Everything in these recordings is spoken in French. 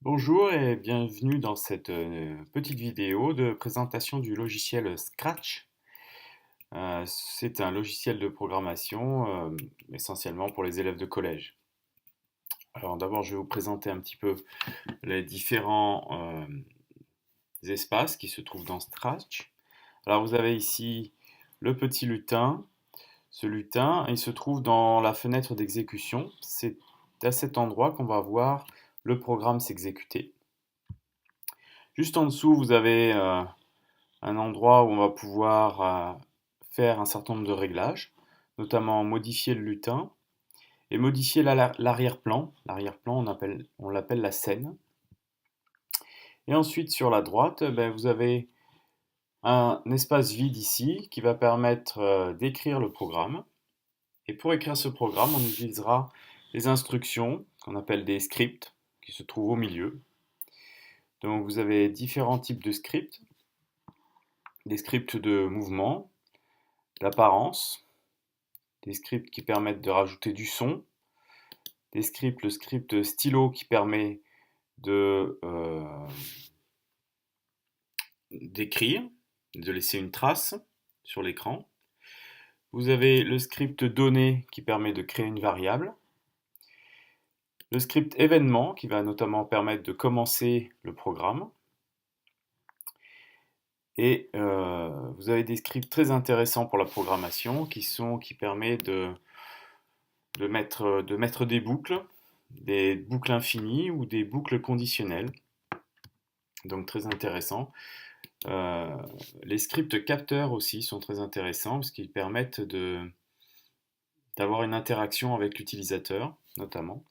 Bonjour et bienvenue dans cette petite vidéo de présentation du logiciel Scratch. C'est un logiciel de programmation essentiellement pour les élèves de collège. Alors d'abord, je vais vous présenter un petit peu les différents espaces qui se trouvent dans Scratch. Alors vous avez ici le petit lutin. Ce lutin, il se trouve dans la fenêtre d'exécution. C'est à cet endroit qu'on va voir le programme s'exécuter. Juste en dessous, vous avez un endroit où on va pouvoir faire un certain nombre de réglages, notamment modifier le lutin et modifier l'arrière-plan. L'arrière-plan, on l'appelle la scène. Et ensuite, sur la droite, vous avez un espace vide ici qui va permettre d'écrire le programme. Et pour écrire ce programme, on utilisera les instructions qu'on appelle des scripts qui se trouvent au milieu. Donc vous avez différents types de scripts, des scripts de mouvement, d'apparence, des scripts qui permettent de rajouter du son, le script stylo qui permet d'écrire, de laisser une trace sur l'écran. Vous avez le script données qui permet de créer une variable. Le script événement qui va notamment permettre de commencer le programme. Et vous avez des scripts très intéressants pour la programmation qui permettent de mettre des boucles infinies ou des boucles conditionnelles. Donc très intéressant. Les scripts capteurs aussi sont très intéressants parce qu'ils permettent d'avoir une interaction avec l'utilisateur, notamment.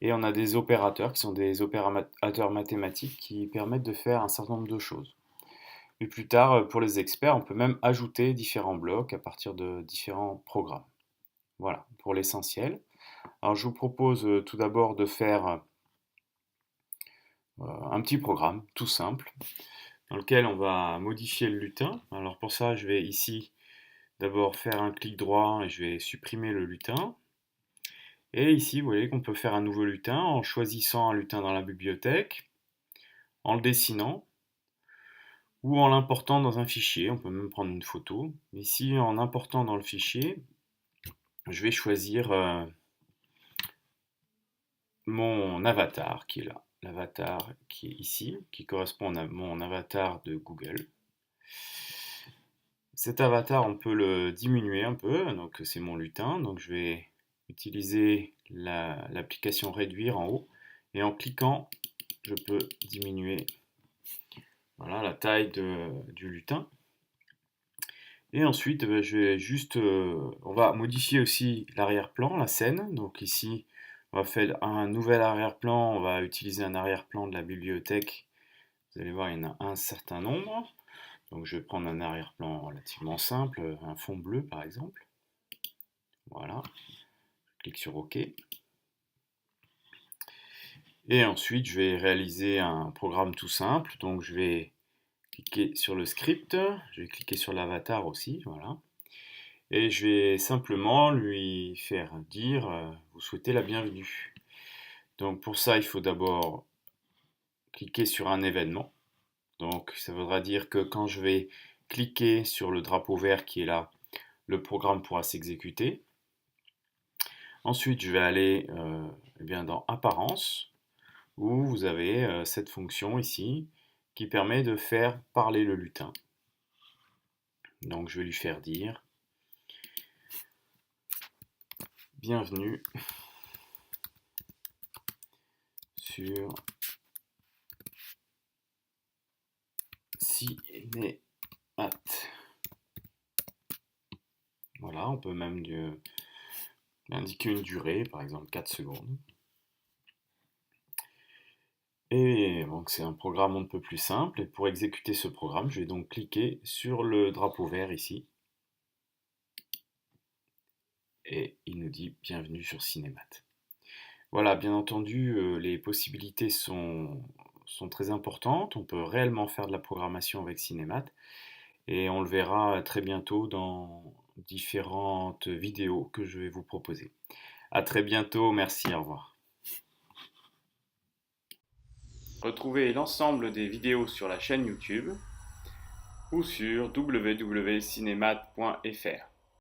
Et on a des opérateurs qui sont des opérateurs mathématiques qui permettent de faire un certain nombre de choses. Et plus tard, pour les experts, on peut même ajouter différents blocs à partir de différents programmes. Voilà, pour l'essentiel. Alors je vous propose tout d'abord de faire un petit programme tout simple dans lequel on va modifier le lutin. Alors pour ça, je vais ici d'abord faire un clic droit et je vais supprimer le lutin. Et ici, vous voyez qu'on peut faire un nouveau lutin en choisissant un lutin dans la bibliothèque, en le dessinant ou en l'important dans un fichier. On peut même prendre une photo. Ici, en important dans le fichier, je vais choisir mon avatar qui est là. L'avatar qui est ici, qui correspond à mon avatar de Google. Cet avatar, on peut le diminuer un peu, donc c'est mon lutin. Donc je vais utiliser l'application réduire en haut. Et en cliquant, je peux diminuer voilà, la taille du lutin. Et ensuite, on va modifier aussi l'arrière-plan, la scène. Donc ici, on va faire un nouvel arrière-plan. On va utiliser un arrière-plan de la bibliothèque. Vous allez voir, il y en a un certain nombre. Donc je vais prendre un arrière-plan relativement simple, un fond bleu par exemple. Voilà, je clique sur OK. Et ensuite, je vais réaliser un programme tout simple. Donc je vais cliquer sur le script, je vais cliquer sur l'avatar aussi, voilà. Et je vais simplement lui faire dire vous souhaitez la bienvenue. Donc pour ça, il faut d'abord cliquer sur un événement. Donc ça voudra dire que quand je vais cliquer sur le drapeau vert qui est là, le programme pourra s'exécuter. Ensuite, je vais aller eh bien, dans Apparence, où vous avez cette fonction ici qui permet de faire parler le lutin. Donc je vais lui faire dire bienvenue sur Cinémat. Voilà, on peut même indiquer une durée, par exemple 4 secondes. Et donc c'est un programme un peu plus simple. Et pour exécuter ce programme, je vais donc cliquer sur le drapeau vert ici. Et il nous dit bienvenue sur Cinémat. Voilà, bien entendu, les possibilités sont très importantes. On peut réellement faire de la programmation avec Cinémat. Et on le verra très bientôt dans différentes vidéos que je vais vous proposer. À très bientôt, merci, au revoir. Retrouvez l'ensemble des vidéos sur la chaîne YouTube ou sur www.cinemat.fr.